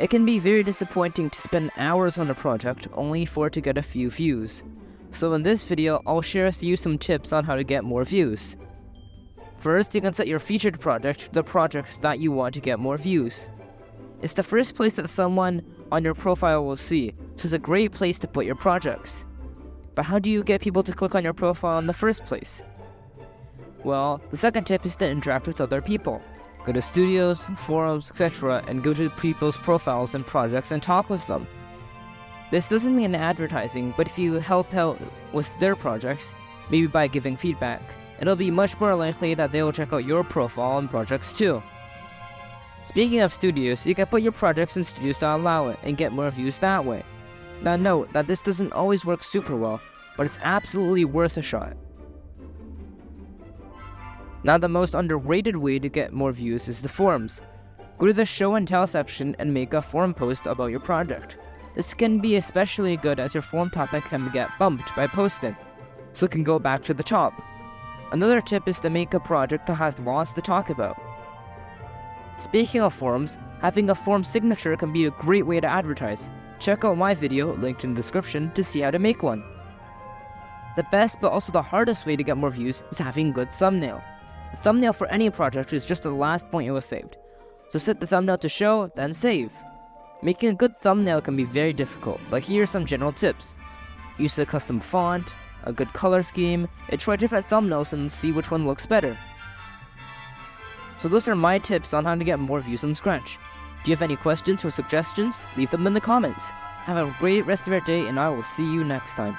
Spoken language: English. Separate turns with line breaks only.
It can be very disappointing to spend hours on a project only for it to get a few views. So in this video, I'll share with you some tips on how to get more views. First, you can set your featured project to the project that you want to get more views. It's the first place that someone on your profile will see, so it's a great place to put your projects. But how do you get people to click on your profile in the first place? Well, the second tip is to interact with other people. Go to studios, forums, etc. and go to people's profiles and projects and talk with them. This doesn't mean advertising, but if you help out with their projects, maybe by giving feedback, it'll be much more likely that they will check out your profile and projects too. Speaking of studios, you can put your projects in studios that allow it and get more views that way. Now note that this doesn't always work super well, but it's absolutely worth a shot. Now the most underrated way to get more views is the forums. Go to the show and tell section and make a forum post about your project. This can be especially good as your forum topic can get bumped by posting, so it can go back to the top. Another tip is to make a project that has lots to talk about. Speaking of forums, having a forum signature can be a great way to advertise. Check out my video, linked in the description, to see how to make one. The best but also the hardest way to get more views is having a good thumbnail. The thumbnail for any project is just the last point it was saved. So set the thumbnail to show, then save. Making a good thumbnail can be very difficult, but here are some general tips. Use a custom font, a good color scheme, and try different thumbnails and see which one looks better. So those are my tips on how to get more views on Scratch. Do you have any questions or suggestions? Leave them in the comments. Have a great rest of your day and I will see you next time.